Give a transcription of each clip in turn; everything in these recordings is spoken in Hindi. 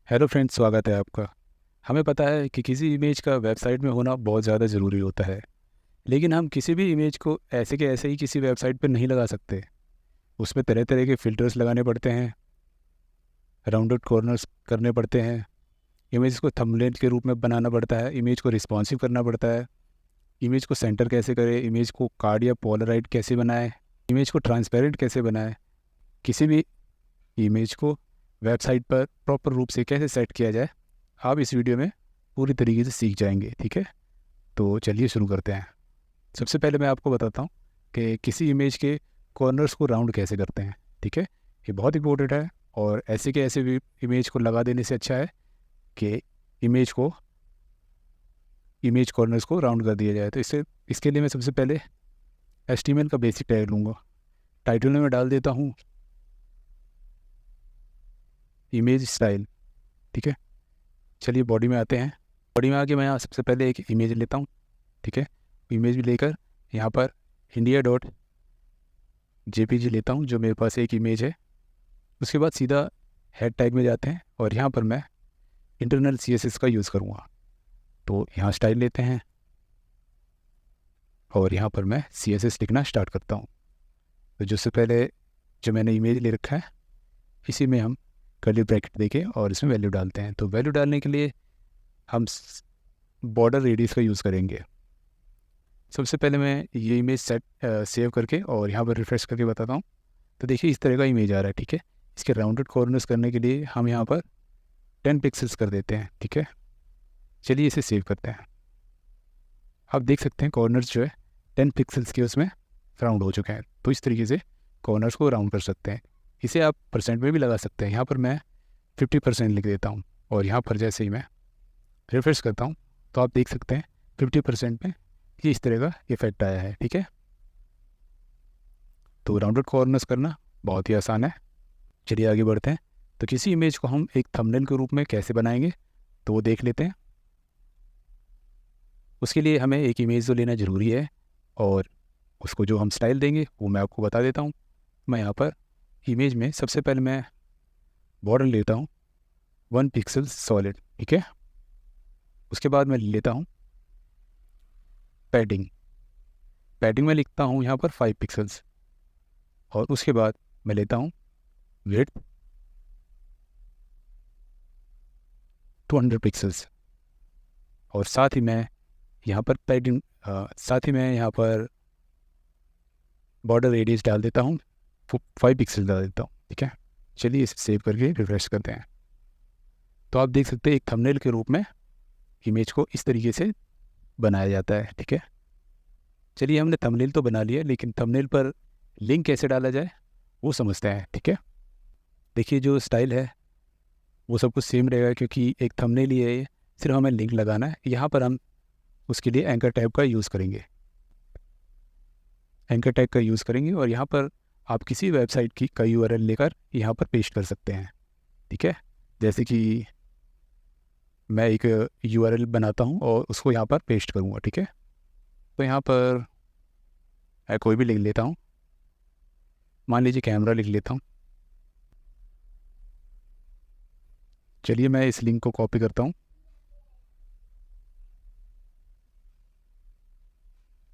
हेलो फ्रेंड्स, स्वागत है आपका। हमें पता है कि किसी इमेज का वेबसाइट में होना बहुत ज़्यादा ज़रूरी होता है, लेकिन हम किसी भी इमेज को ऐसे के ऐसे ही किसी वेबसाइट पर नहीं लगा सकते। उसमें तरह तरह के फ़िल्टर्स लगाने पड़ते हैं, राउंडेड कॉर्नर्स करने पड़ते हैं, इमेज को थंबनेल के रूप में बनाना पड़ता है, इमेज को रिस्पॉन्सिव करना पड़ता है, इमेज को सेंटर कैसे करें, इमेज को कार्ड या पोलराइड कैसे बनाएं, इमेज को ट्रांसपेरेंट कैसे बनाएं। किसी भी इमेज को वेबसाइट पर प्रॉपर रूप से कैसे सेट किया जाए, आप इस वीडियो में पूरी तरीके से सीख जाएंगे। ठीक है, तो चलिए शुरू करते हैं। सबसे पहले मैं आपको बताता हूँ कि किसी इमेज के कॉर्नर्स को राउंड कैसे करते हैं। ठीक है, ये बहुत इंपॉर्टेंट है और ऐसे के ऐसे भी इमेज को लगा देने से अच्छा है कि इमेज कॉर्नर्स को राउंड कर दिया जाए। तो इसके लिए मैं सबसे पहले HTML का बेसिक टैग लूँगा। टाइटल में मैं डाल देता हूँ इमेज स्टाइल। ठीक है, चलिए बॉडी में आते हैं। बॉडी में आके मैं यहाँ सबसे पहले एक इमेज लेता हूँ। ठीक है, इमेज भी लेकर यहाँ पर india.jpg लेता हूँ, जो मेरे पास एक इमेज है। उसके बाद सीधा हेड टैग में जाते हैं और यहाँ पर मैं इंटरनल CSS का यूज़ करूँगा। तो यहाँ स्टाइल लेते हैं और यहाँ पर मैं CSS लिखना स्टार्ट करता हूँ। तो जिससे पहले जो मैंने इमेज ले रखा है, इसी में हम कर्ली ब्रैकेट देके और इसमें वैल्यू डालते हैं। तो वैल्यू डालने के लिए हम बॉर्डर रेडियस का यूज़ करेंगे। सबसे पहले मैं ये इमेज सेव करके और यहाँ पर रिफ्रेश करके बताता हूँ। तो देखिए इस तरह का इमेज आ रहा है। ठीक है, इसके राउंडेड कॉर्नर्स करने के लिए हम यहाँ पर 10 पिक्सल्स कर देते हैं। ठीक है, चलिए इसे सेव करते हैं। आप देख सकते हैं कॉर्नर्स जो है 10 पिक्सल्स के उसमें राउंड हो चुके हैं। तो इस तरीके से कॉर्नर्स को राउंड कर सकते हैं। इसे आप परसेंट में भी लगा सकते हैं। यहाँ पर मैं 50% लिख देता हूँ और यहाँ पर जैसे ही मैं रिफ्रेश करता हूँ तो आप देख सकते हैं 50% में ये इस तरह का इफेक्ट आया है। ठीक है, तो राउंडेड कॉर्नर्स करना बहुत ही आसान है। चलिए आगे बढ़ते हैं। तो किसी इमेज को हम एक थंबनेल के रूप में कैसे बनाएंगे, तो वो देख लेते हैं। उसके लिए हमें एक इमेज तो लेना ज़रूरी है और उसको जो हम स्टाइल देंगे वो मैं आपको बता देता हूँ। मैं यहाँ पर इमेज में सबसे पहले मैं बॉर्डर लेता हूँ 1 पिक्सल सॉलिड। ठीक है, उसके बाद मैं लेता हूँ पैडिंग। पैडिंग में लिखता हूँ यहाँ पर 5 पिक्सल्स और उसके बाद मैं लेता हूँ विड्थ 200 पिक्सल्स और साथ ही मैं यहाँ पर बॉर्डर रेडियस डाल देता हूँ, 5 पिक्सल डाल देता हूँ। ठीक है, चलिए इसे सेव करके रिफ्रेश करते हैं। तो आप देख सकते हैं एक थंबनेल के रूप में इमेज को इस तरीके से बनाया जाता है। ठीक है, चलिए हमने थंबनेल तो बना लिया, लेकिन थंबनेल पर लिंक कैसे डाला जाए वो समझते हैं। ठीक है, देखिए जो स्टाइल है वो सब कुछ सेम रहेगा क्योंकि एक थंबनेल ही है ये, सिर्फ हमें लिंक लगाना है। यहाँ पर हम उसके लिए एंकर टैग का यूज़ करेंगे। एंकर टैग का यूज़ करेंगे और यहाँ पर आप किसी वेबसाइट की का URL लेकर यहाँ पर पेस्ट कर सकते हैं। ठीक है, जैसे कि मैं एक URL बनाता हूँ और उसको यहाँ पर पेस्ट करूँगा। ठीक है, तो यहाँ पर मैं कोई भी लिख लेता हूँ, मान लीजिए कैमरा लिख लेता हूँ। चलिए मैं इस लिंक को कॉपी करता हूँ,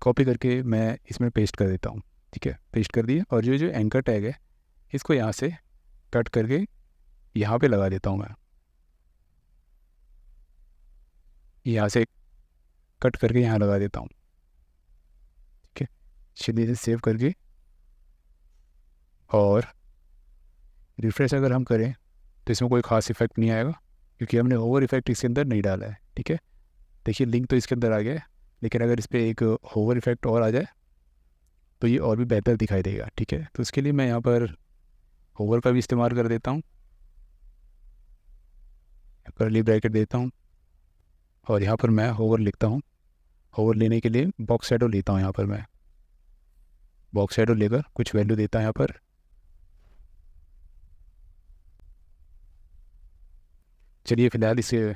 कॉपी करके मैं इसमें पेस्ट कर देता हूँ। ठीक है, पेस्ट कर दिए और जो जो एंकर टैग है इसको यहाँ से कट करके यहाँ पे लगा देता हूँ। मैं यहाँ से कट करके यहाँ लगा देता हूँ। ठीक है, चलिए इसे सेव करके और रिफ्रेश अगर हम करें तो इसमें कोई ख़ास इफेक्ट नहीं आएगा क्योंकि हमने ओवर इफेक्ट इसके अंदर नहीं डाला है। ठीक है, देखिए लिंक तो इसके अंदर आ गया है, लेकिन अगर इस पर एक होवर इफेक्ट और आ जाए तो ये और भी बेहतर दिखाई देगा। ठीक है, तो इसके लिए मैं यहाँ पर होवर का भी इस्तेमाल कर देता हूँ, कर्ली ब्रैकेट देता हूँ और यहाँ पर मैं होवर लिखता हूँ। होवर लेने के लिए बॉक्स शैडो लेता हूँ। यहाँ पर मैं बॉक्स शैडो लेकर कुछ वैल्यू देता हूँ यहाँ पर। चलिए फिलहाल इसे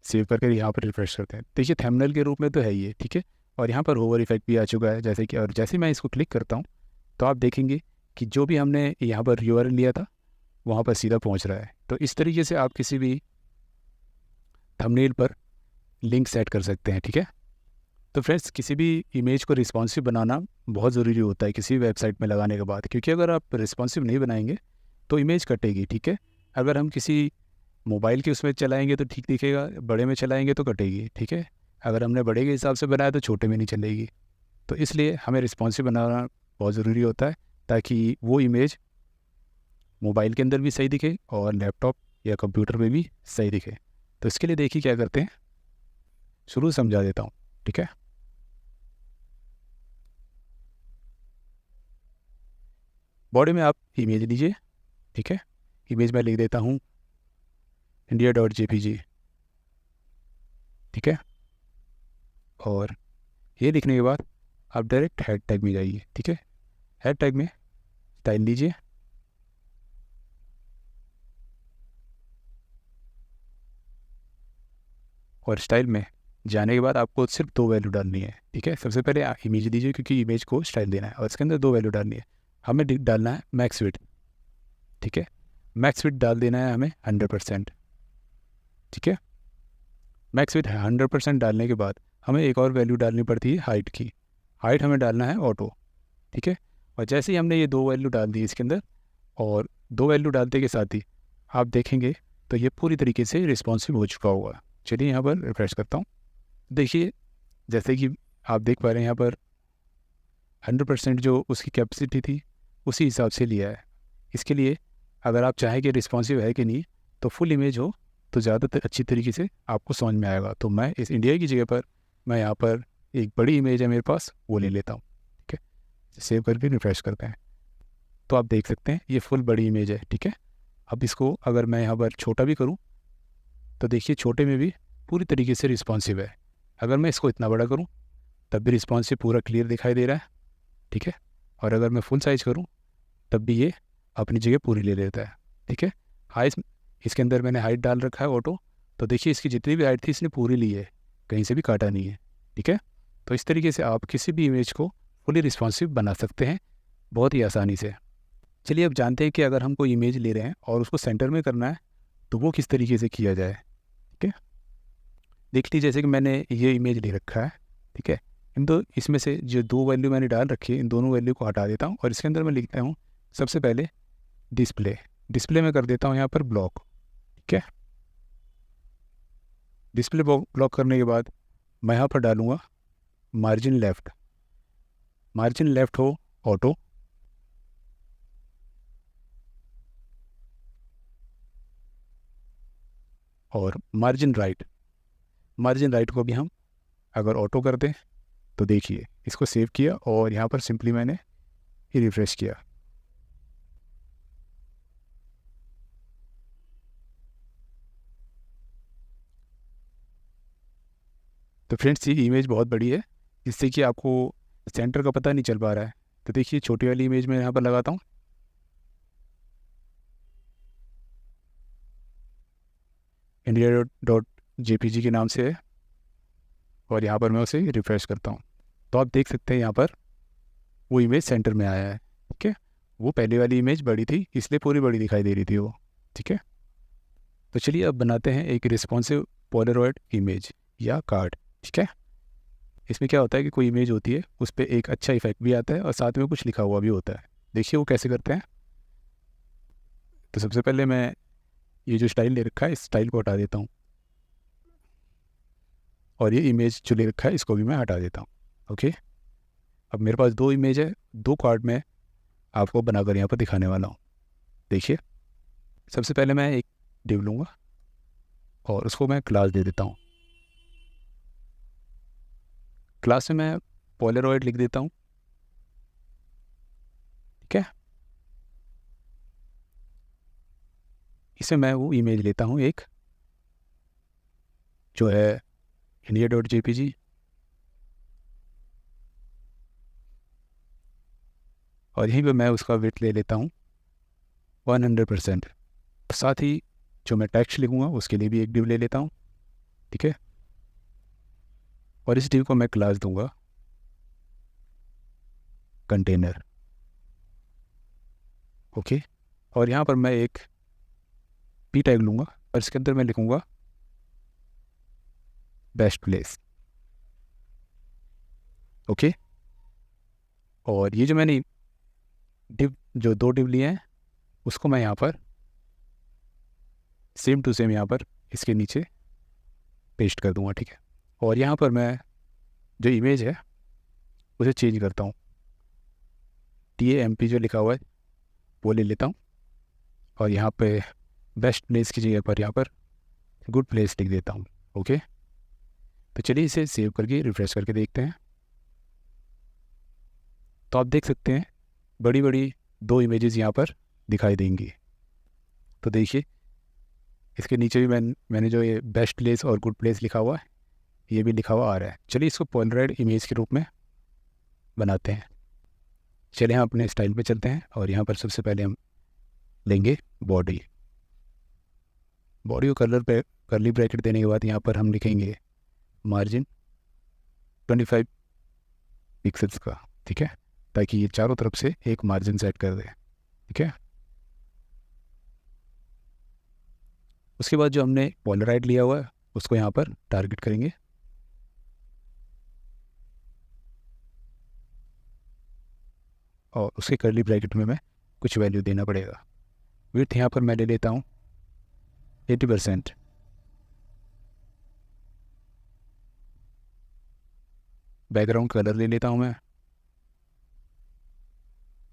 सेव करके यहाँ पर रिफ्रेश करते हैं। देखिए थंबनेल के रूप में तो है ये। ठीक है, और यहाँ पर होवर इफेक्ट भी आ चुका है जैसे कि, और जैसे मैं इसको क्लिक करता हूँ तो आप देखेंगे कि जो भी हमने यहाँ पर URL लिया था वहाँ पर सीधा पहुँच रहा है। तो इस तरीके से आप किसी भी थंबनेल पर लिंक सेट कर सकते हैं, ठीक है। तो फ्रेंड्स, किसी भी इमेज को रिस्पॉन्सिव बनाना बहुत ज़रूरी होता है किसी भी वेबसाइट में लगाने के बाद, क्योंकि अगर आप रिस्पॉन्सिव नहीं बनाएंगे तो इमेज कटेगी, ठीक है। अगर हम किसी मोबाइल के उसमें चलाएंगे तो ठीक दिखेगा, बड़े में चलाएंगे तो कटेगी, ठीक है। अगर हमने बड़े के हिसाब से बनाया तो छोटे में नहीं चलेगी। तो इसलिए हमें रिस्पॉन्सिव बनाना बहुत ज़रूरी होता है, ताकि वो इमेज मोबाइल के अंदर भी सही दिखे और लैपटॉप या कंप्यूटर पे भी सही दिखे। तो इसके लिए देखिए क्या करते हैं, शुरू से समझा देता हूँ, ठीक है। बॉडी में आप इमेज लीजिए, ठीक है। इमेज में लिख देता हूँ India.jpg, ठीक है। और ये लिखने के बाद आप डायरेक्ट हेड टैग में जाइए, ठीक है। हेड टैग में स्टाइल लीजिए, और स्टाइल में जाने के बाद आपको सिर्फ 2 वैल्यू डालनी है, ठीक है। सबसे पहले इमेज दीजिए, क्योंकि इमेज को स्टाइल देना है, और इसके अंदर 2 वैल्यू डालनी है। हमें डालना है मैक्स विड्थ, ठीक है। मैक्स विड्थ डाल देना है हमें 100%, ठीक है। मैक्स विड्थ 100% डालने के बाद हमें एक और वैल्यू डालनी पड़ती है हाइट की। हाइट हमें डालना है ऑटो, ठीक है। और जैसे ही हमने ये 2 वैल्यू डाल दी इसके अंदर, और 2 वैल्यू डालते के साथ ही आप देखेंगे तो ये पूरी तरीके से रिस्पॉन्सिव हो चुका होगा। चलिए यहाँ पर रिफ्रेश करता हूँ। देखिए, जैसे कि आप देख पा रहे हैं यहाँ पर 100% जो उसकी कैपेसिटी थी उसी हिसाब से लिया है। इसके लिए अगर आप चाहें कि रिस्पॉन्सिव है कि नहीं, तो फुल इमेज हो तो ज़्यादा अच्छी तरीके से आपको समझ में आएगा। तो मैं इस इंडिया की जगह पर मैं यहाँ पर एक बड़ी इमेज है मेरे पास, वो ले लेता हूँ, ठीक है। सेव करके रिफ्रेश करते हैं तो आप देख सकते हैं ये फुल बड़ी इमेज है, ठीक है। अब इसको अगर मैं यहाँ पर छोटा भी करूँ तो देखिए छोटे में भी पूरी तरीके से रिस्पॉन्सिव है। अगर मैं इसको इतना बड़ा करूँ तब भी रिस्पॉन्सिव पूरा क्लियर दिखाई दे रहा है, ठीक है। और अगर मैं फुल साइज़ करूँ तब भी ये अपनी जगह पूरी ले लेता है, ठीक है। हाइट, इसके अंदर मैंने हाइट डाल रखा है ऑटो, तो देखिए इसकी जितनी भी हाइट थी इसने पूरी ली है, कहीं से भी काटा नहीं है, ठीक है। तो इस तरीके से आप किसी भी इमेज को फुली रिस्पॉन्सिव बना सकते हैं बहुत ही आसानी से। चलिए अब जानते हैं कि अगर हम कोई इमेज ले रहे हैं और उसको सेंटर में करना है तो वो किस तरीके से किया जाए, ठीक है। देख लीजिए, जैसे कि मैंने ये इमेज ले रखा है, ठीक है। इन दो इसमें से जो 2 वैल्यू मैंने डाल रखी है, इन दोनों वैल्यू को हटा देता हूँ और इसके अंदर मैं लिखता हूँ सबसे पहले डिस्प्ले। डिस्प्ले में कर देता हूँ यहाँ पर ब्लॉक, ठीक है। डिस्प्ले ब्लॉक करने के बाद मैं यहाँ पर डालूँगा मार्जिन लेफ़्ट। मार्जिन लेफ़्ट हो ऑटो, और मार्जिन राइट। मार्जिन राइट को भी हम अगर ऑटो कर दें तो देखिए इसको सेव किया और यहाँ पर सिंपली मैंने ये रिफ्रेश किया। तो फ्रेंड्स, ये इमेज बहुत बड़ी है, जिससे कि आपको सेंटर का पता नहीं चल पा रहा है। तो देखिए छोटी वाली इमेज मैं यहाँ पर लगाता हूँ, India.jpg के नाम से है, और यहाँ पर मैं उसे रिफ्रेश करता हूँ तो आप देख सकते हैं यहाँ पर वो इमेज सेंटर में आया है, ठीक है। वो पहले वाली इमेज बड़ी थी इसलिए पूरी बड़ी दिखाई दे रही थी वो, ठीक है। तो चलिए अब बनाते हैं एक रिस्पॉन्सिव पोलरॉइड इमेज या कार्ड, ठीक है। इसमें क्या होता है कि कोई इमेज होती है उस पर एक अच्छा इफेक्ट भी आता है और साथ में कुछ लिखा हुआ भी होता है। देखिए वो कैसे करते हैं। तो सबसे पहले मैं ये जो स्टाइल ले रखा है इस स्टाइल को हटा देता हूँ, और ये इमेज जो ले रखा है इसको भी मैं हटा देता हूँ, ओके। अब मेरे पास 2 इमेज है, 2 कार्ड में आपको बनाकर यहाँ पर दिखाने वाला हूँ। देखिए सबसे पहले मैं एक डिव लूँगा और उसको मैं क्लास दे देता हूँ। क्लास में मैं पोलरॉइड लिख देता हूँ, ठीक है। इसमें मैं वो इमेज लेता हूँ एक, जो है India.jpg, और यहीं पे मैं उसका विड्थ ले लेता हूँ 100%। साथ ही जो मैं टेक्स्ट लिखूँगा उसके लिए भी एक डिव ले लेता हूँ, ठीक है। और इस डिव को मैं क्लास दूंगा कंटेनर, ओके। और यहाँ पर मैं एक पी टैग लूँगा और इसके अंदर मैं लिखूँगा बेस्ट प्लेस। ओके, और ये जो मैंने डिव जो 2 डिव लिए हैं उसको मैं यहाँ पर सेम टू सेम यहाँ पर इसके नीचे पेस्ट कर दूँगा। ठीक है, और यहाँ पर मैं जो इमेज है उसे चेंज करता हूँ, TAMP जो लिखा हुआ है वो ले लेता हूँ, और यहाँ पे बेस्ट प्लेस की जगह पर यहाँ पर गुड प्लेस लिख देता हूँ। ओके, तो चलिए इसे सेव करके रिफ्रेश करके देखते हैं। तो आप देख सकते हैं बड़ी बड़ी 2 इमेजेस यहाँ पर दिखाई देंगी। तो देखिए इसके नीचे भी मैंने जो ये बेस्ट प्लेस और गुड प्लेस लिखा हुआ है ये भी लिखा हुआ आ रहा है। चलिए इसको पोलराइड इमेज के रूप में बनाते हैं। चलिए हम अपने स्टाइल पे चलते हैं, और यहाँ पर सबसे पहले हम लेंगे बॉडी को करली ब्रैकेट देने के बाद यहाँ पर हम लिखेंगे मार्जिन 25 पिक्सल्स का। ठीक है, ताकि ये चारों तरफ से एक मार्जिन सेट कर दे। ठीक है, उसके बाद जो हमने पोलराइड लिया हुआ है उसको यहाँ पर टारगेट करेंगे, और उसके करली ब्रैकेट में मैं कुछ वैल्यू देना पड़ेगा। विड्थ यहाँ पर मैं ले लेता हूँ 80%। बैकग्राउंड कलर ले लेता हूँ मैं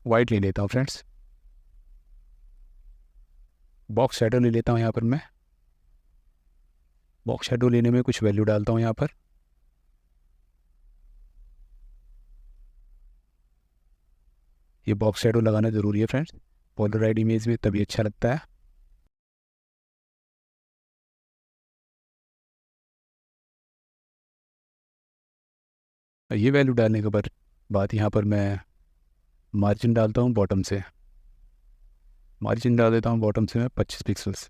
वाइट ले लेता हूँ फ्रेंड्स। बॉक्स शैडो ले लेता हूँ यहाँ पर मैं। बॉक्स शैडो लेने में कुछ वैल्यू डालता हूँ यहाँ पर। ये बॉक्स शैडो लगाना ज़रूरी है फ्रेंड्स, पोलराइड इमेज में तभी अच्छा लगता है। ये वैल्यू डालने के बाद यहाँ पर मैं मार्जिन डालता हूँ बॉटम से। मार्जिन डाल देता हूँ बॉटम से मैं 25 पिक्सल्स।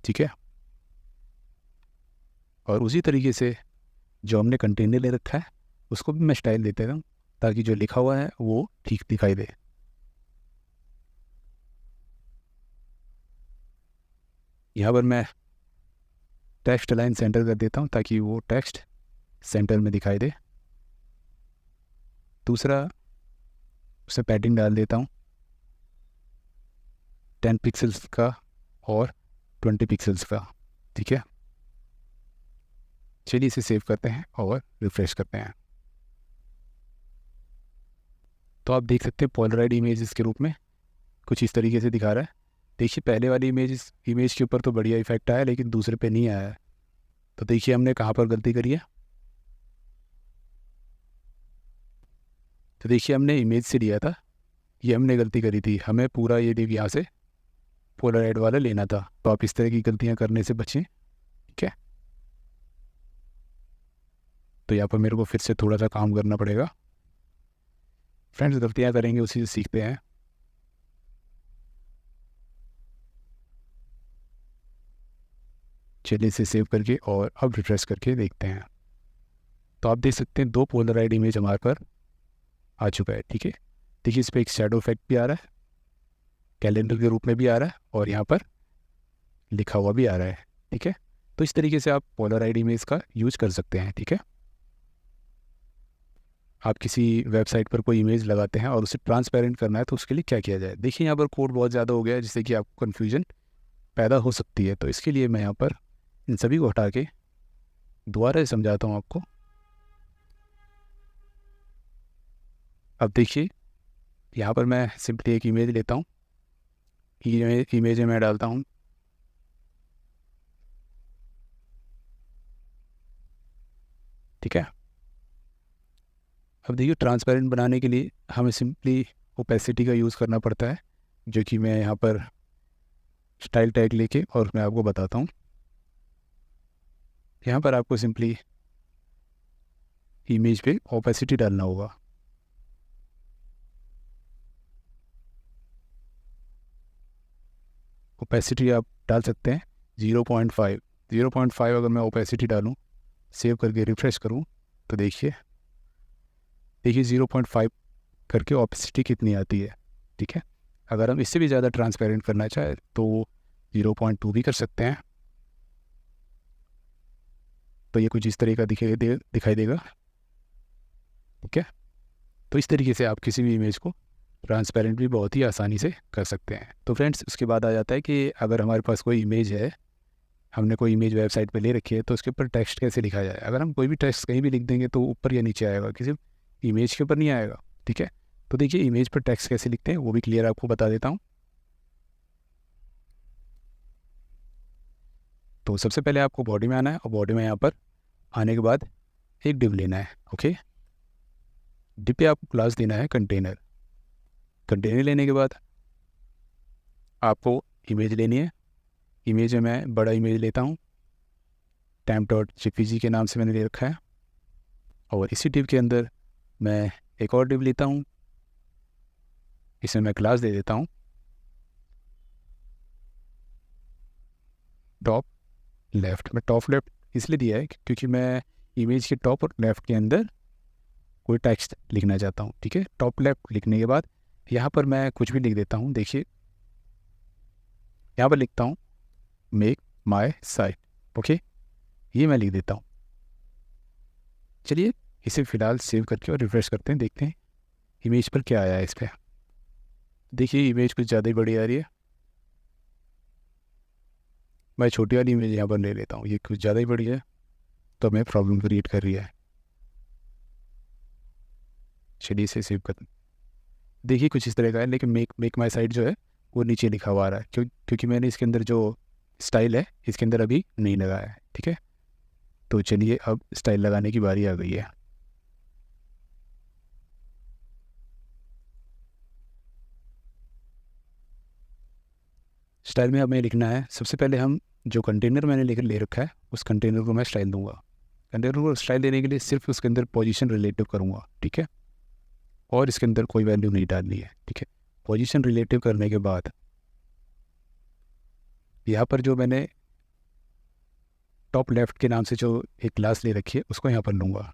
ठीक है, और उसी तरीके से जो हमने कंटेनर ले रखा है उसको भी मैं स्टाइल देता हूँ, ताकि जो लिखा हुआ है वो ठीक दिखाई दे। यहाँ पर मैं टेक्स्ट लाइन सेंटर कर देता हूँ ताकि वो टेक्स्ट सेंटर में दिखाई दे। दूसरा उसमें पैडिंग डाल देता हूँ 10 पिक्सल्स का और 20 पिक्सल्स का। ठीक है, चलिए इसे सेव करते हैं और रिफ्रेश करते हैं। तो आप देख सकते हैं पोलराइड इमेज के रूप में कुछ इस तरीके से दिखा रहा है। देखिए पहले वाली इमेज के ऊपर तो बढ़िया इफेक्ट आया, लेकिन दूसरे पे नहीं आया है। तो देखिए हमने कहाँ पर गलती करी है। तो देखिए हमने इमेज से लिया था, ये हमने गलती करी थी। हमें पूरा ये डिव यहाँ से पोलराइड वाला लेना था। तो आप इस तरह की गलतियाँ करने से बचें। ठीक है, तो यहाँ पर मेरे को फिर से थोड़ा सा काम करना पड़ेगा। फ्रेंड्स गलतियाँ करेंगे उसी से सीखते हैं। चलिए इसे सेव करके और अब रिफ्रेश करके देखते हैं। तो आप देख सकते हैं 2 पोलराइड इमेज हमारे पर आ चुका है। ठीक है, देखिए इस पर एक शैडो इफेक्ट भी आ रहा है, कैलेंडर के रूप में भी आ रहा है, और यहाँ पर लिखा हुआ भी आ रहा है। ठीक है, तो इस तरीके से आप पोलराइड इमेज का यूज कर सकते हैं। ठीक है, आप किसी वेबसाइट पर कोई इमेज लगाते हैं और उसे ट्रांसपेरेंट करना है तो उसके लिए क्या किया जाए। देखिए यहाँ पर कोड बहुत ज़्यादा हो गया है जिससे कि आपको कन्फ्यूजन पैदा हो सकती है। तो इसके लिए मैं यहाँ पर इन सभी को हटा के दोबारा से समझाता हूँ आपको। अब देखिए यहाँ पर मैं सिंपली एक इमेज लेता हूँ, इमेज में मैं डालता हूँ ठीक है। अब देखिए ट्रांसपेरेंट बनाने के लिए हमें सिंपली ओपेसिटी का यूज़ करना पड़ता है, जो कि मैं यहाँ पर स्टाइल टैग लेके और मैं आपको बताता हूँ। यहाँ पर आपको सिंपली इमेज पे ओपेसिटी डालना होगा। ओपेसिटी आप डाल सकते हैं 0.5 अगर मैं ओपेसिटी डालूँ, सेव करके रिफ्रेश करूँ तो देखिए 0.5 करके ओपेसिटी कितनी आती है। ठीक है, अगर हम इससे भी ज़्यादा ट्रांसपेरेंट करना चाहें तो 0.2 भी कर सकते हैं। तो ये कुछ इस तरह का दिखाई देगा। ठीक है, तो इस तरीके से आप किसी भी इमेज को ट्रांसपेरेंट भी बहुत ही आसानी से कर सकते हैं। तो फ्रेंड्स, उसके बाद आ जाता है कि अगर हमारे पास कोई इमेज है, हमने कोई इमेज वेबसाइट पे ले रखी है, तो उसके ऊपर टेक्स्ट कैसे लिखा जाए। अगर हम कोई भी टेक्स्ट कहीं भी लिख देंगे तो ऊपर या नीचे आएगा, किसी इमेज के ऊपर नहीं आएगा। ठीक है, तो देखिए इमेज पर टेक्स्ट कैसे लिखते हैं वो भी क्लियर आपको बता देता हूँ। तो सबसे पहले आपको बॉडी में आना है, और बॉडी में यहाँ पर आने के बाद एक डिव लेना है। ओके, डिव पे आपको क्लास देना है कंटेनर। कंटेनर लेने के बाद आपको इमेज लेनी है। इमेज में मैं बड़ा इमेज लेता हूँ, temp.jpg के नाम से मैंने ले रखा है। और इसी डिव के अंदर मैं एक और डिव लेता हूँ, इसमें मैं क्लास दे देता हूँ टॉप लेफ़्ट। मैं टॉप लेफ़्ट इसलिए दिया है क्योंकि मैं इमेज के टॉप और लेफ़्ट के अंदर कोई टेक्स्ट लिखना चाहता हूँ। ठीक है, टॉप लेफ़्ट लिखने के बाद यहाँ पर मैं कुछ भी लिख देता हूँ। देखिए यहाँ पर लिखता हूँ मेक माई साइट। ओके, ये मैं लिख देता हूँ। चलिए इसे फ़िलहाल सेव करके और रिफ्रेश करते हैं, देखते हैं इमेज पर क्या आया है इस पर। देखिए इमेज कुछ ज़्यादा ही बड़ी आ रही है। मैं छोटी वाली इमेज यहाँ पर ले लेता हूँ, ये कुछ ज़्यादा ही बड़ी है तो हमें प्रॉब्लम क्रिएट कर रही है। चलिए इसे सेव कर, देखिए कुछ इस तरह का है, लेकिन मेक माई साइट जो है वो नीचे लिखा हुआ आ रहा है क्योंकि मैंने इसके अंदर जो स्टाइल है इसके अंदर अभी नहीं लगाया है। ठीक है, तो चलिए अब स्टाइल लगाने की बारी आ गई है। स्टाइल में हमें लिखना है, सबसे पहले हम जो कंटेनर मैंने ले रखा है उस कंटेनर को मैं स्टाइल दूंगा। कंटेनर को स्टाइल देने के लिए सिर्फ उसके अंदर पोजीशन रिलेटिव करूँगा। ठीक है, और इसके अंदर कोई वैल्यू नहीं डालनी है। ठीक है, पोजीशन रिलेटिव करने के बाद यहाँ पर जो मैंने टॉप लेफ़्ट के नाम से जो एक क्लास ले रखी है उसको यहाँ पर लूँगा।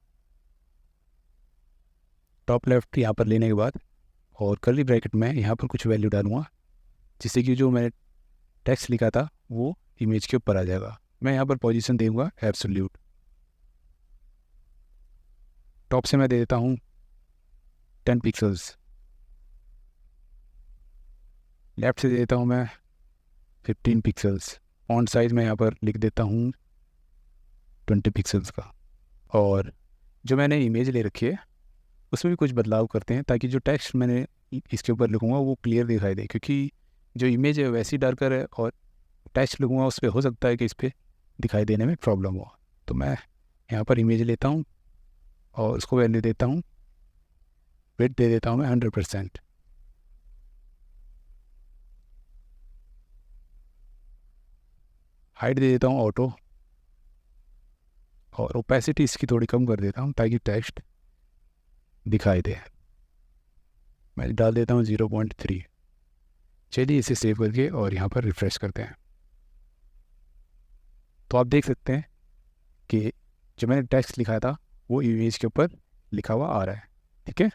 टॉप लेफ़्ट यहाँ पर लेने के बाद और कर्ली ब्रैकेट में यहाँ पर कुछ वैल्यू डालूँगा, जिससे कि जो मैंने टेक्स्ट लिखा था वो इमेज के ऊपर आ जाएगा। मैं यहाँ पर पोजीशन दूँगा एब्सोल्यूट। टॉप से मैं दे देता हूँ 10 पिक्सल्स, लेफ़्ट से दे देता हूँ मैं 15 पिक्सल्स, ऑन साइज में यहाँ पर लिख देता हूँ 20 पिक्सल्स का। और जो मैंने इमेज ले रखी है उसमें भी कुछ बदलाव करते हैं ताकि जो टेक्स्ट मैंने इसके ऊपर लिखूँगा वो क्लियर दिखाई दे, क्योंकि जो इमेज है वैसी डार्कर है और टेक्स्ट लिखूँगा उस पर हो सकता है कि इस पर दिखाई देने में प्रॉब्लम हो। तो मैं यहाँ पर इमेज लेता हूँ और उसको वैल्यू देता हूँ, विड्थ दे देता हूँ मैं 100%। हाइट दे देता हूँ ऑटो, और ओपेसिटी इसकी थोड़ी कम कर देता हूँ ताकि टेक्स्ट दिखाई दे। मैं डाल देता हूँ 0.3। चलिए इसे सेव करके और यहाँ पर रिफ़्रेश करते हैं। तो आप देख सकते हैं कि जो मैंने टेक्स्ट लिखा था वो इमेज के ऊपर लिखा हुआ आ रहा है। ठीक है,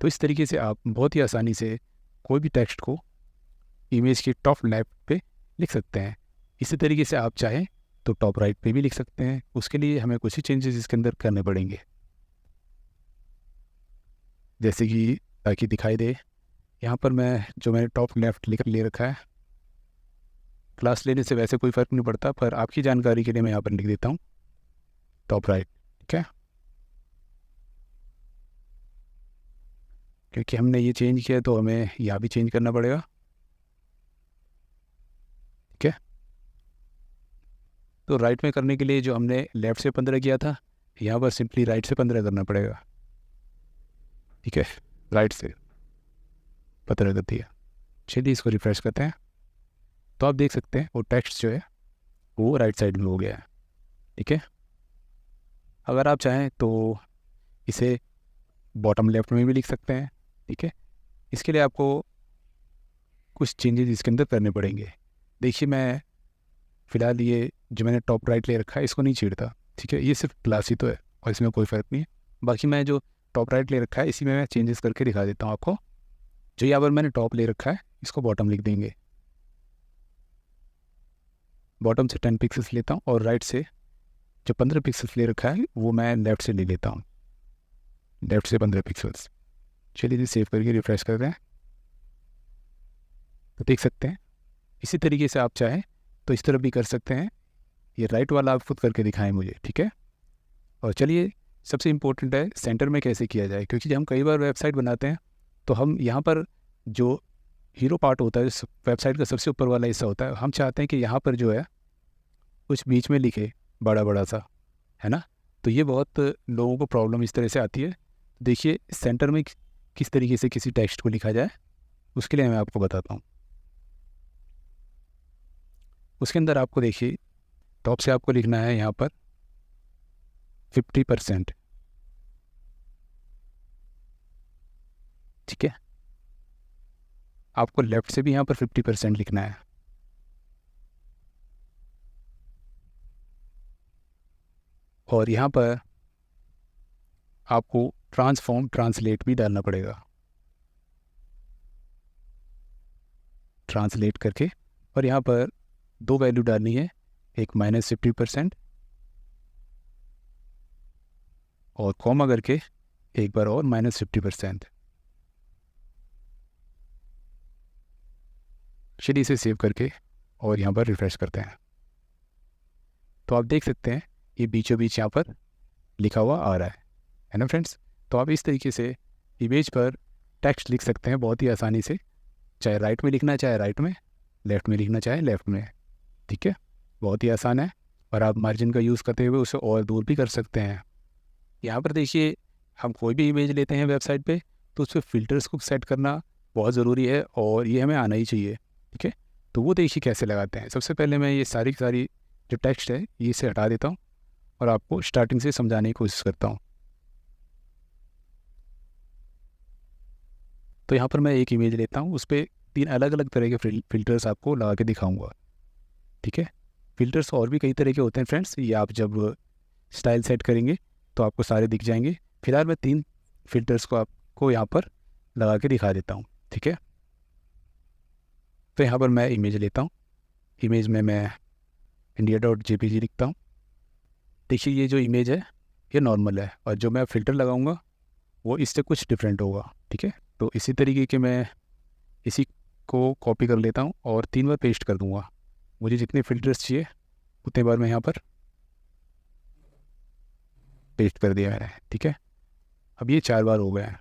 तो इस तरीके से आप बहुत ही आसानी से कोई भी टेक्स्ट को इमेज के टॉप लेफ्ट पे लिख सकते हैं। इसी तरीके से आप चाहें तो टॉप राइट पे भी लिख सकते हैं। उसके लिए हमें कुछ ही चेंजेस इसके अंदर करने पड़ेंगे, जैसे कि ताकि दिखाई दे। यहाँ पर मैंने टॉप लेफ़्ट ले रखा है, क्लास लेने से वैसे कोई फ़र्क नहीं पड़ता, पर आपकी जानकारी के लिए मैं यहाँ पर लिख देता हूँ टॉप राइट। ठीक है, क्योंकि हमने ये चेंज किया तो हमें यहाँ भी चेंज करना पड़ेगा। ठीक है, तो राइट में करने के लिए जो हमने लेफ़्ट से 15 किया था, यहाँ पर सिंपली राइट से 15 करना पड़ेगा। ठीक है, राइट से 15 कर दिया। चलिए इसको रिफ्रेश करते हैं, तो आप देख सकते हैं वो टेक्स्ट जो है वो राइट साइड में हो गया है। ठीक है, अगर आप चाहें तो इसे बॉटम लेफ्ट में भी लिख सकते हैं। ठीक है, इसके लिए आपको कुछ चेंजेस इसके अंदर करने पड़ेंगे। देखिए मैं फ़िलहाल ये जो मैंने टॉप राइट ले रखा है इसको नहीं छेड़ता। ठीक है, ये सिर्फ क्लास ही तो है और इसमें कोई फ़र्क नहीं है। बाकी मैं जो टॉप राइट ले रखा है इसी में मैं चेंजेस करके दिखा देता हूँ आपको। जो यहाँ पर मैंने टॉप ले रखा है इसको बॉटम लिख देंगे। बॉटम से 10 पिक्सल्स लेता हूँ और राइट से जो 15 पिक्सल्स ले रखा है वो मैं लेफ़्ट से ले लेता हूँ, लेफ़्ट से 15 पिक्सल्स। चलिए इसे सेव करके रिफ्रेश करते हैं तो देख सकते हैं। इसी तरीके से आप चाहें तो इस तरफ भी कर सकते हैं। ये राइट वाला आप खुद करके दिखाएं मुझे, ठीक है। और चलिए सबसे इम्पोर्टेंट है सेंटर में कैसे किया जाए, क्योंकि जब हम कई बार वेबसाइट बनाते हैं तो हम यहाँ पर जो हीरो पार्ट होता है, वेबसाइट का सबसे ऊपर वाला हिस्सा होता है, हम चाहते हैं कि यहाँ पर जो है कुछ बीच में लिखे बड़ा बड़ा सा, है ना। तो ये बहुत लोगों को प्रॉब्लम इस तरह से आती है। देखिए सेंटर में किस तरीके से किसी टेक्स्ट को लिखा जाए, उसके लिए मैं आपको बताता हूँ। उसके अंदर आपको देखिए टॉप से आपको लिखना है यहाँ पर 50%, ठीक है। आपको लेफ़्ट से भी यहाँ पर 50% लिखना है। और यहाँ पर आपको ट्रांसफॉर्म ट्रांसलेट भी डालना पड़ेगा, ट्रांसलेट करके। और यहाँ पर दो वैल्यू डालनी है, एक -50% और कॉमा करके एक बार और -50%। चलिए इसे सेव करके और यहाँ पर रिफ्रेश करते हैं तो आप देख सकते हैं ये बीचों बीच यहाँ पर लिखा हुआ आ रहा है ना फ्रेंड्स। तो आप इस तरीके से इमेज पर टेक्स्ट लिख सकते हैं बहुत ही आसानी से, चाहे राइट में लिखना चाहे राइट में, लेफ़्ट में लिखना चाहे लेफ़्ट में, ठीक है। बहुत ही आसान है। और आप मार्जिन का यूज़ करते हुए उसे और दूर भी कर सकते हैं। यहाँ पर देखिए हम कोई भी इमेज लेते हैं वेबसाइट पे तो उस पर फ़िल्टर्स को सेट करना बहुत ज़रूरी है और ये हमें आना ही चाहिए, ठीक है। तो वो देखिए कैसे लगाते हैं। सबसे पहले मैं ये सारी की सारी जो टेक्स्ट है ये इसे हटा देता हूँ और आपको स्टार्टिंग से समझाने की कोशिश करता हूँ। तो यहाँ पर मैं एक इमेज लेता हूँ, उस पर 3 अलग अलग तरह के फ़िल्टर्स आपको लगा के दिखाऊँगा, ठीक है। फ़िल्टर्स और भी कई तरह के होते हैं फ्रेंड्स, ये आप जब स्टाइल सेट करेंगे तो आपको सारे दिख जाएंगे। फिलहाल मैं 3 फ़िल्टर्स को आपको यहाँ पर लगा के दिखा देता हूँ, ठीक है। तो यहाँ पर मैं इमेज लेता हूँ, इमेज में मैं india.jpg लिखता हूँ। देखिए ये जो इमेज है ये नॉर्मल है और जो मैं फ़िल्टर लगाऊंगा वो इससे कुछ डिफरेंट होगा, ठीक है। तो इसी तरीके के मैं इसी को कॉपी कर लेता हूँ और 3 बार पेस्ट कर दूँगा। मुझे जितने फ़िल्टर्स चाहिए उतने बार मैं यहाँ पर पेस्ट कर दिया मैंने, ठीक है। अब ये 4 बार हो गए हैं।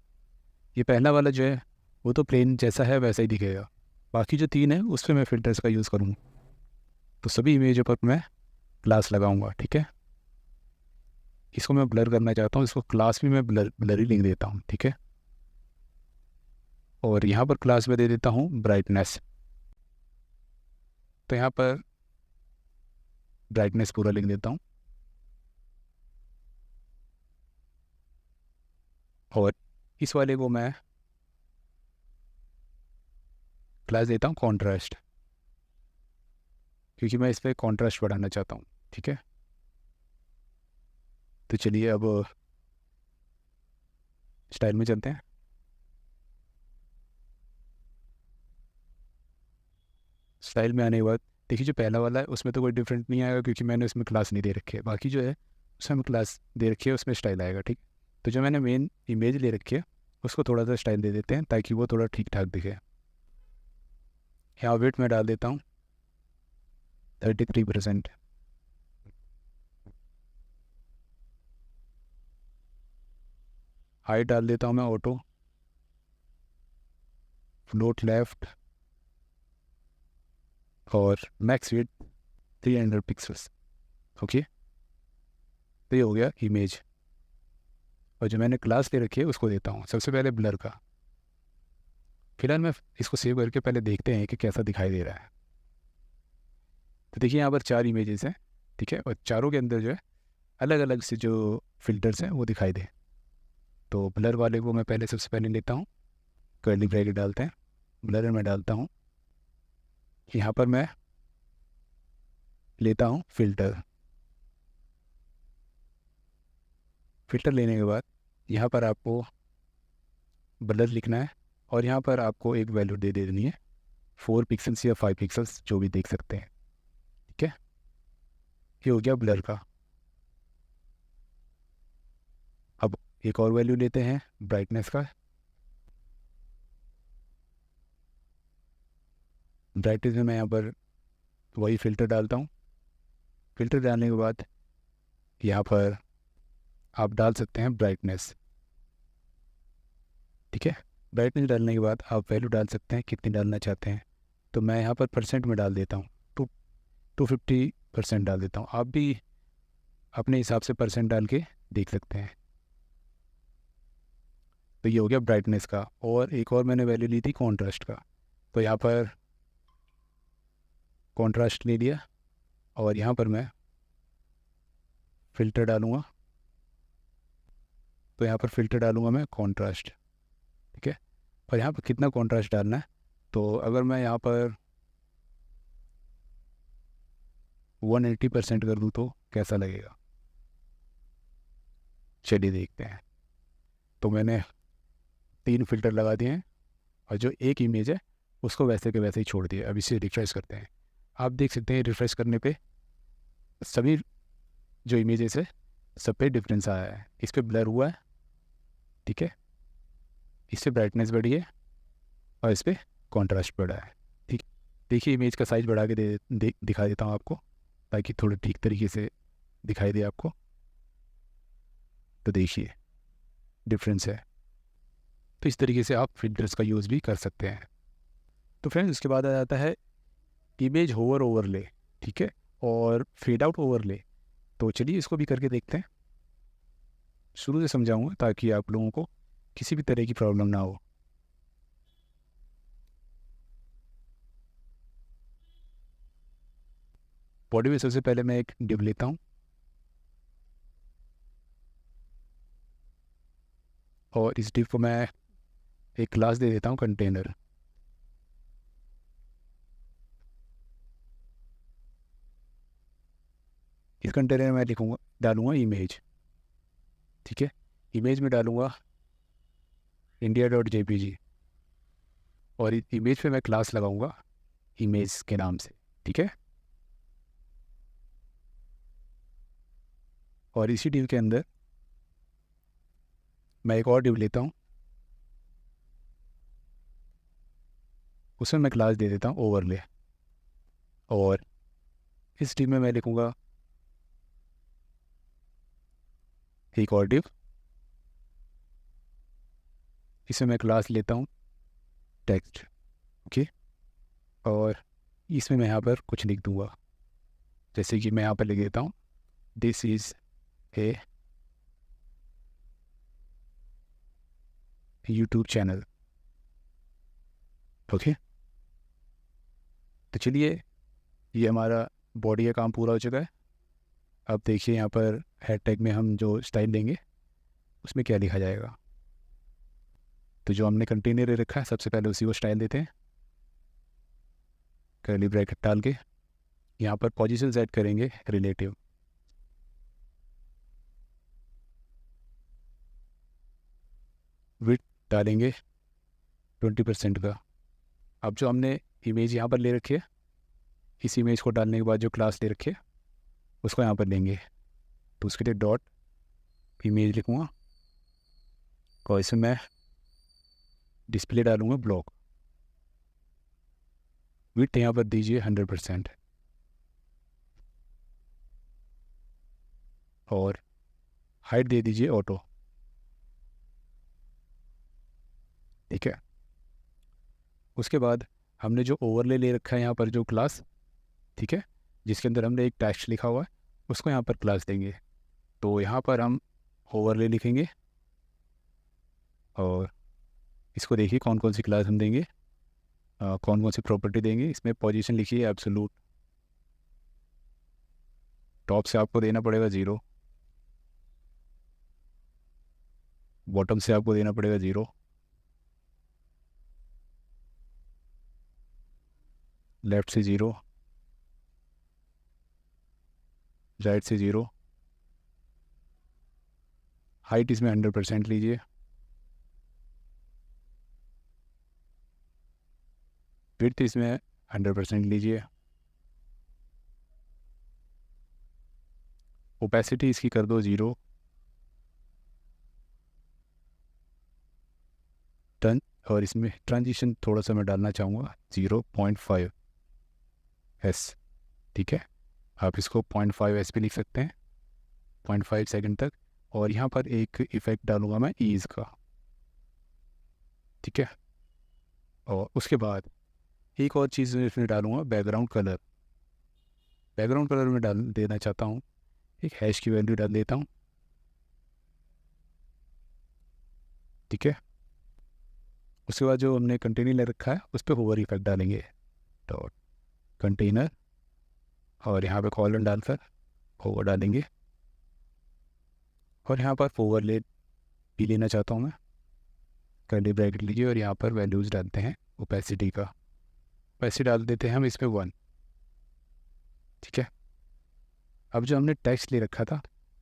ये पहला वाला जो है वो तो प्लेन जैसा है वैसा ही दिखेगा, बाकी जो 3 है उस पर मैं फ़िल्टर्स का यूज़ करूँगा। तो सभी इमेजों पर मैं क्लास लगाऊंगा, ठीक है। इसको मैं ब्लर करना चाहता हूँ, इसको क्लास भी मैं ब्लरी लिख देता हूँ, ठीक है। और यहाँ पर क्लास में दे देता हूँ ब्राइटनेस। तो यहाँ पर ब्राइटनेस पूरा लिख देता हूँ और इस वाले को मैं क्लास देता हूँ कॉन्ट्रास्ट, क्योंकि मैं इस पर कॉन्ट्रास्ट बढ़ाना चाहता हूँ, ठीक है। तो चलिए अब स्टाइल में चलते हैं। स्टाइल में आने के बाद देखिए जो पहला वाला है उसमें तो कोई डिफरेंट नहीं आएगा क्योंकि मैंने उसमें क्लास नहीं दे रखी है। बाकी जो है उसमें हमें क्लास दे रखी है, उसमें स्टाइल आएगा, ठीक। तो जो मैंने मेन इमेज ले रखी है उसको थोड़ा सा स्टाइल दे देते हैं ताकि वो थोड़ा ठीक ठाक दिखे। यहाँ वेट मैं डाल देता हूँ 33%। हाइट डाल देता हूँ मैं ऑटो, फ्लोट लेफ्ट और मैक्स वेट 300 पिक्सल्स, ओके। तो ये हो गया इमेज। और जो मैंने क्लास ले रखी है उसको देता हूँ सबसे पहले ब्लर का। फिलहाल मैं इसको सेव करके पहले देखते हैं कि कैसा दिखाई दे रहा है। तो देखिए यहाँ पर 4 इमेजेस हैं, ठीक है, और चारों के अंदर जो है अलग अलग से जो फिल्टर्स हैं वो दिखाई दे। तो ब्लर वाले को मैं पहले सबसे पहले लेता हूँ, कर्ली ब्रैकेट डालते हैं, ब्लर में डालता हूँ। यहाँ पर मैं लेता हूँ फ़िल्टर। फ़िल्टर लेने के बाद यहाँ पर आपको ब्लर लिखना है और यहाँ पर आपको एक वैल्यू दे देनी है 4 पिक्सल्स या 5 पिक्सल्स, जो भी देख सकते हैं। ठीक है, ये हो गया ब्लर का। अब एक और वैल्यू लेते हैं ब्राइटनेस का। ब्राइटनेस में मैं यहाँ पर वही फ़िल्टर डालता हूँ। फ़िल्टर डालने के बाद यहाँ पर आप डाल सकते हैं ब्राइटनेस। ठीक है, ब्राइटनेस डालने के बाद आप वैल्यू डाल सकते हैं कितनी डालना चाहते हैं। तो मैं यहाँ पर परसेंट में डाल देता हूँ, 250% डाल देता हूँ। आप भी अपने हिसाब से परसेंट डाल के देख सकते हैं। तो ये हो गया ब्राइटनेस का। और एक और मैंने वैल्यू ली थी कॉन्ट्रास्ट का। तो यहाँ पर कॉन्ट्रास्ट ले लिया और यहाँ पर मैं फ़िल्टर डालूँगा। तो यहाँ पर फ़िल्टर डालूँगा मैं कॉन्ट्रास्ट। ठीक है, और यहाँ पर कितना कॉन्ट्रास्ट डालना है, तो अगर मैं यहाँ पर 180% कर दूँ तो कैसा लगेगा, चलिए देखते हैं। तो मैंने 3 फ़िल्टर लगा दिए हैं और जो एक इमेज है उसको वैसे के वैसे ही छोड़ दिया। अब इसे रिफ्रेश करते हैं। आप देख सकते हैं रिफ्रेश करने पे सभी जो इमेजेस है सब पे डिफरेंस आया है। इस पर ब्लर हुआ है, ठीक है, इस पर ब्राइटनेस बढ़ी है और इस पर कॉन्ट्रास्ट बढ़ा है। ठीक, देखिए इमेज का साइज़ बढ़ा के दिखा देता हूँ आपको, ताकि थोड़ा ठीक तरीके से दिखाई दे आपको। तो देखिए डिफरेंस है। तो इस तरीके से आप फिल्टर्स का यूज़ भी कर सकते हैं। तो फ्रेंड्स उसके बाद आ जाता है इमेज होवर ओवरले। ठीक है, और फेड आउट ओवरले। तो चलिए इसको भी करके देखते हैं। शुरू से समझाऊंगा ताकि आप लोगों को किसी भी तरह की प्रॉब्लम ना हो। बॉडी में सबसे पहले मैं एक डिव लेता हूँ और इस डिव को मैं एक क्लास दे देता हूँ कंटेनर। इस कंटेनर में मैं लिखूँगा, डालूँगा इमेज। ठीक है, इमेज में डालूँगा india.jpg और इस इमेज पे मैं क्लास लगाऊंगा इमेज के नाम से। ठीक है, और इसी डिव के अंदर मैं एक और डिव लेता हूँ, उसमें मैं क्लास दे देता हूँ ओवरले। और इस डिव में मैं लिखूँगा एक और डिव, इसमें मैं क्लास लेता हूँ टेक्स्ट। ओके, और इसमें मैं यहाँ पर कुछ लिख दूँगा, जैसे कि मैं यहाँ पर लिख देता हूँ this is a YouTube channel. Okay, तो चलिए ये हमारा बॉडी का काम पूरा हो चुका है। अब देखिए यहाँ पर हेड टैग में हम जो स्टाइल देंगे उसमें क्या लिखा जाएगा। तो जो हमने कंटेनर रखा है सबसे पहले उसी को स्टाइल देते हैं, कर्ली ब्रैकेट डाल के यहाँ पर पोजीशन सेट करेंगे रिलेटिव। विड्थ डालेंगे 20% का। अब जो हमने इमेज यहाँ पर ले रखी है, इस इमेज को डालने के बाद जो क्लास ले रखी है उसको यहाँ पर लेंगे। तो उसके लिए डॉट इमेज लिखूँगा और इसमें मैं डिस्प्ले डालूँगा ब्लॉक। विड्थ यहाँ पर दीजिए 100% और हाइट दे दीजिए ऑटो। ठीक है, उसके बाद हमने जो ओवरले ले रखा है यहाँ पर जो क्लास, ठीक है, जिसके अंदर हमने एक टेक्स्ट लिखा हुआ है उसको यहाँ पर क्लास देंगे। तो यहाँ पर हम ओवरले लिखेंगे और इसको देखिए कौन कौन सी क्लास हम देंगे, कौन कौन सी प्रॉपर्टी देंगे। इसमें पोजीशन लिखिए एब्सोल्यूट, टॉप से आपको देना पड़ेगा 0, बॉटम से आपको देना पड़ेगा 0, लेफ़्ट से 0, राइट से 0, हाइट इसमें 100% लीजिए, विड्थ इसमें 100% लीजिए। ओपेसिटी इसकी कर दो 0। टर्न और इसमें ट्रांजिशन थोड़ा सा मैं डालना चाहूँगा 0.5 एस। ठीक है, आप इसको 0.5 एस पे लिख सकते हैं, 0.5 सेकंड तक। और यहाँ पर एक इफ़ेक्ट डालूँगा मैं ईज़ का। ठीक है, और उसके बाद एक और चीज़ मैं इसमें डालूँगा, बैकग्राउंड कलर। बैकग्राउंड कलर में डाल देना चाहता हूँ, एक हैश की वैल्यू डाल देता हूँ। ठीक है, उसके बाद जो हमने कंटेनर ले रखा है उस पर होवर इफेक्ट डालेंगे, डॉट कंटेनर, और यहाँ पे कॉलन डालकर होवर डालेंगे। और यहाँ पर ओवरले भी लेना चाहता हूँ मैं, कर्ली ब्रैकेट लीजिए और यहाँ पर वैल्यूज़ डालते हैं ओपेसिटी का। ओपेसिटी डाल देते हैं हम इसमें 1। ठीक है, अब जो हमने टेक्स्ट ले रखा था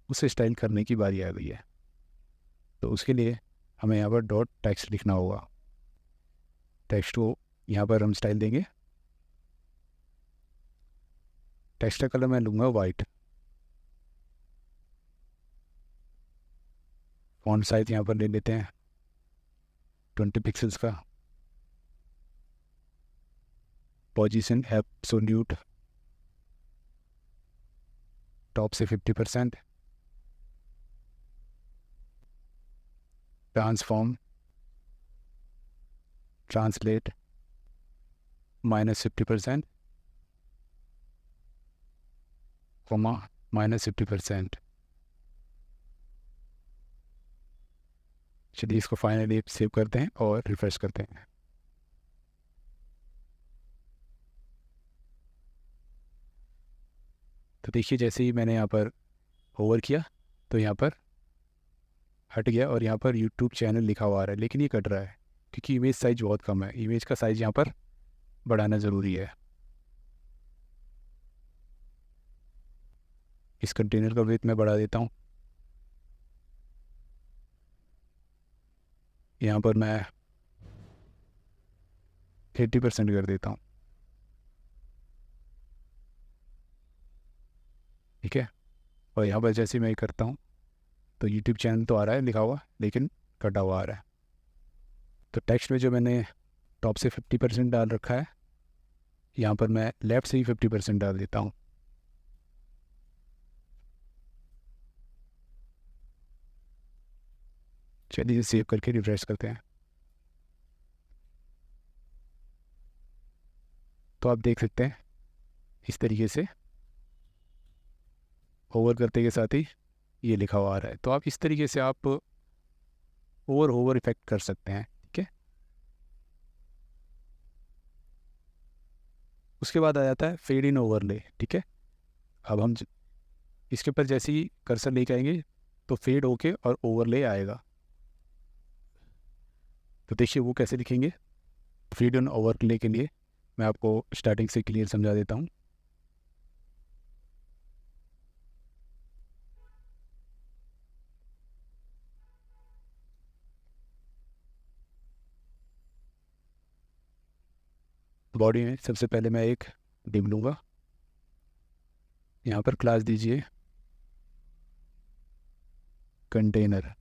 उसे स्टाइल करने की बारी आ गई है। तो उसके लिए हमें यहाँ पर डॉट टेक्स्ट लिखना होगा। टेक्स्ट को यहाँ पर हम स्टाइल देंगे। टेक्स्ट का कलर मैं लूँगा वाइट। फॉन्ट साइज यहाँ पर ले लेते हैं 20 पिक्सल्स का। पोजीशन एब्सोल्यूट टॉप से 50%। Transform translate -50%, comma -50%। चलिए इसको फाइनली सेव करते हैं और रिफ्रेश करते हैं। तो देखिए जैसे ही मैंने यहाँ पर होवर किया तो यहाँ पर हट गया और यहाँ पर यूट्यूब चैनल लिखा हुआ आ रहा है, लेकिन ये कट रहा है क्योंकि इमेज साइज बहुत कम है। इमेज का साइज़ यहाँ पर बढ़ाना ज़रूरी है। इस कंटेनर का विड्थ मैं बढ़ा देता हूँ। यहाँ पर मैं 80% कर देता हूँ। ठीक है, और यहाँ पर जैसे मैं करता हूँ तो यूट्यूब चैनल तो आ रहा है लिखा हुआ, लेकिन कटा हुआ आ रहा है। तो टेक्स्ट में जो मैंने टॉप से 50% डाल रखा है, यहाँ पर मैं लेफ़्ट से ही 50% डाल देता हूँ। चलिए सेव करके रिफ्रेश करते हैं। तो आप देख सकते हैं इस तरीके से होवर करते के साथ ही ये लिखा हुआ आ रहा है। तो आप इस तरीके से आप होवर इफेक्ट कर सकते हैं। ठीक है, उसके बाद आ जाता है फेड इन ओवरले। ठीक है, अब हम इसके ऊपर जैसे ही कर्सर लेके आएंगे तो फेड होके और ओवरले आएगा। तो देखिए वो कैसे लिखेंगे। फेड इन ओवरले के लिए मैं आपको स्टार्टिंग से क्लियर समझा देता हूँ। बॉडी में सबसे पहले मैं एक डिव लूँगा। यहाँ पर क्लास दीजिए कंटेनर।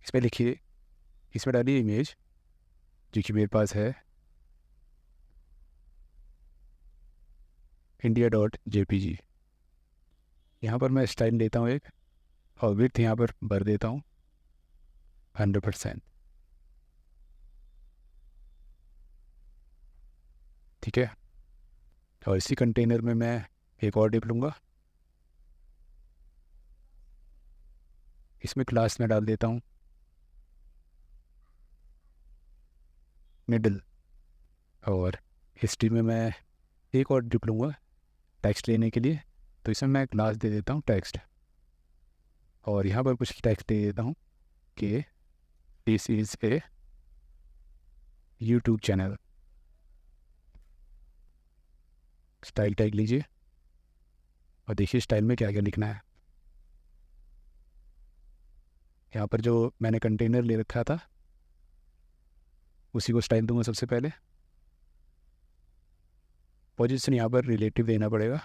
इस पर लिखिए, इसमें डालिए इमेज जो कि मेरे पास है india.jpg। यहाँ पर मैं स्टाइल लेता हूँ एक, और विड्थ यहाँ पर भर देता हूँ 100%। ठीक है, और इसी कंटेनर में मैं एक और डिप लूँगा। इसमें क्लास में डाल देता हूँ मिडल, और हिस्ट्री में मैं एक और डिप लूँगा टेक्स्ट लेने के लिए। तो इसमें मैं क्लास दे देता हूँ टेक्स्ट, और यहाँ पर कुछ टेक्स्ट दे देता हूँ कि this is a YouTube channel. Style tag लीजिए और देखिए स्टाइल में क्या क्या लिखना है। यहाँ पर जो मैंने कंटेनर ले रखा था उसी को स्टाइल दूंगा सबसे पहले। पोजीशन यहाँ पर रिलेटिव देना पड़ेगा।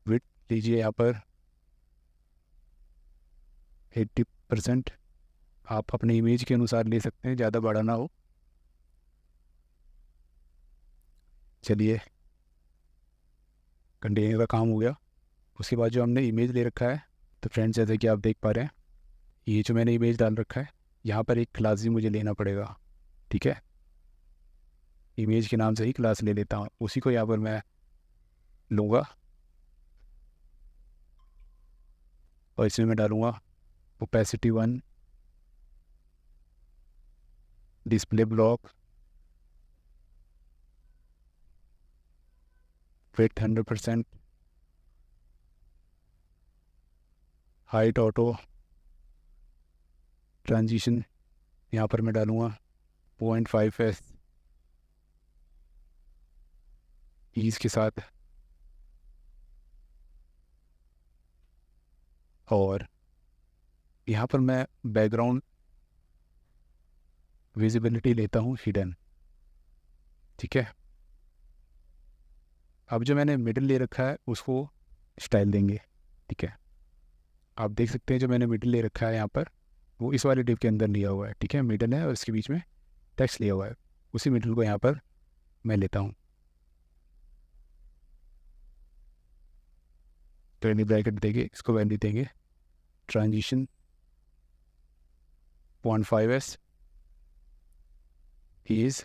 विड्थ लीजिए यहाँ पर 80%। आप अपने इमेज के अनुसार ले सकते हैं, ज़्यादा बड़ा ना हो। चलिए, कंटेनर का काम हो गया। उसके बाद जो हमने इमेज ले रखा है, तो फ्रेंड्स जैसे कि आप देख पा रहे हैं, ये जो मैंने इमेज डाल रखा है, यहाँ पर एक क्लास भी मुझे लेना पड़ेगा। ठीक है, इमेज के नाम से ही क्लास ले लेता हूँ, उसी को यहाँ पर मैं लूँगा और इसमें मैं डालूँगा opacity 1, display block, width 100%, height auto, transition यहाँ पर मैं डालूँगा 0.5s ईज के साथ, और यहाँ पर मैं बैकग्राउंड विजिबिलिटी लेता हूँ हिडन। ठीक है, अब जो मैंने मिडिल ले रखा है उसको स्टाइल देंगे। ठीक है, आप देख सकते हैं जो मैंने मिडिल ले रखा है यहाँ पर, वो इस वाले डिव के अंदर लिया हुआ है। ठीक है, मिडिल है और इसके बीच में टेक्स्ट लिया हुआ है, उसी मिडिल को यहाँ पर मैं लेता हूँ। कर्ली ब्रैकेट देंगे, इसको वैल्यू देंगे transition 0.5s, ease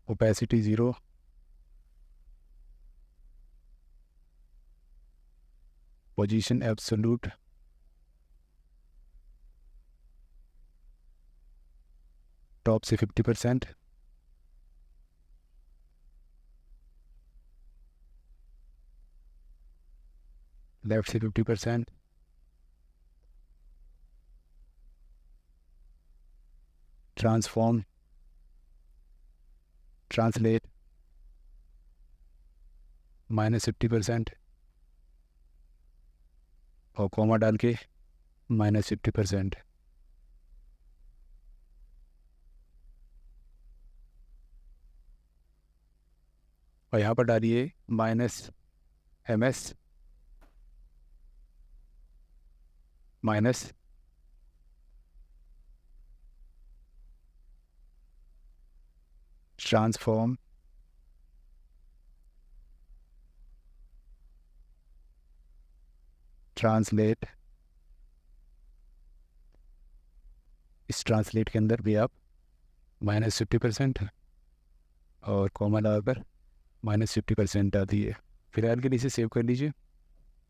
opacity 0, position absolute, top से 50%, लेफ्ट से 50%, ट्रांसफॉर्म, ट्रांसलेट -50%, और कॉमा डाल के -50%। और यहाँ पर डालिए -ms माइनस ट्रांसफॉर्म ट्रांसलेट। इस ट्रांसलेट के अंदर भी आप -50% और कॉमा लगाकर -50% डाल दिए। फिलहाल के लिए इसे सेव कर लीजिए।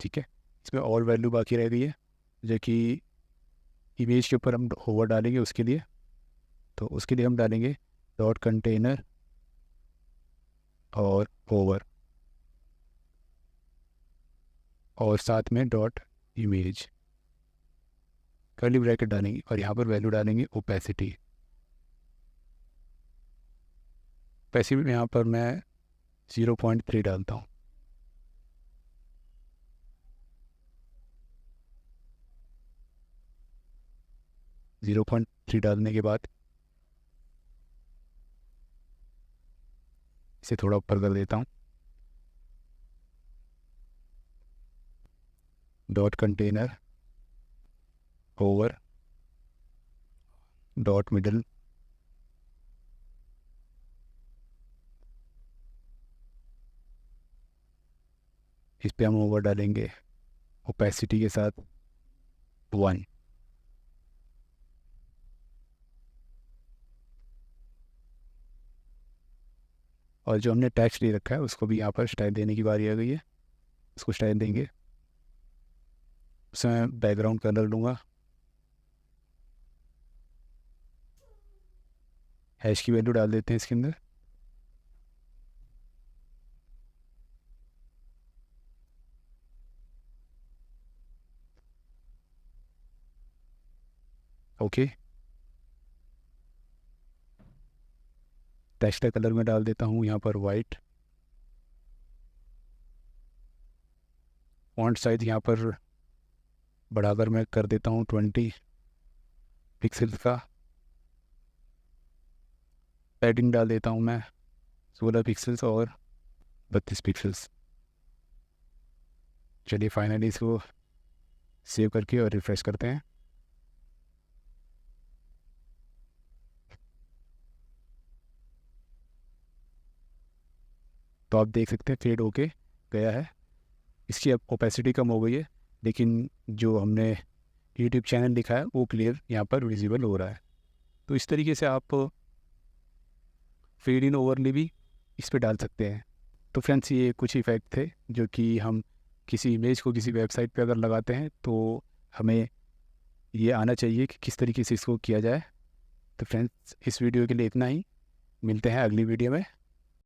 ठीक है, इसमें और वैल्यू बाकी रह गई है जो कि इमेज के ऊपर हम होवर डालेंगे उसके लिए। तो उसके लिए हम डालेंगे डॉट कंटेनर और होवर, और साथ में डॉट इमेज, कर्ली ब्रैकेट डालेंगे और यहाँ पर वैल्यू डालेंगे ओपेसिटी। ओपेसिटी में यहाँ पर मैं 0.3 डालता हूँ। जीरो पॉइंट थ्री डालने के बाद इसे थोड़ा ऊपर कर देता हूँ। Dot container over dot middle, इस पे हम ओवर डालेंगे ओपेसिटी के साथ 1। और जो हमने टेक्स्ट ले रखा है उसको भी यहाँ पर स्टाइल देने की बारी आ गई है, उसको स्टाइल देंगे। उसमें बैकग्राउंड कलर लूँगा, हैश की वैल्यू डाल देते हैं इसके अंदर। ओके, टेक्स्ट का कलर में डाल देता हूँ यहाँ पर वाइट। फॉन्ट साइज यहाँ पर बढ़ाकर मैं कर देता हूँ 20 पिक्सेल्स का। पैडिंग डाल देता हूँ मैं 16 पिक्सल्स और 32 पिक्सल्स। चलिए फाइनली इसको सेव करके और रिफ़्रेश करते हैं। तो आप देख सकते हैं फेड होके गया है, इसकी अब ओपेसिटी कम हो गई है, लेकिन जो हमने यूट्यूब चैनल लिखा है वो क्लियर यहाँ पर विजिबल हो रहा है। तो इस तरीके से आप फेड इन ओवरले भी इस पे डाल सकते हैं। तो फ्रेंड्स ये कुछ इफ़ेक्ट थे जो कि हम किसी इमेज को किसी वेबसाइट पे अगर लगाते हैं तो हमें ये आना चाहिए कि किस तरीके से इसको किया जाए। तो फ्रेंड्स इस वीडियो के लिए इतना ही, मिलते हैं अगली वीडियो में।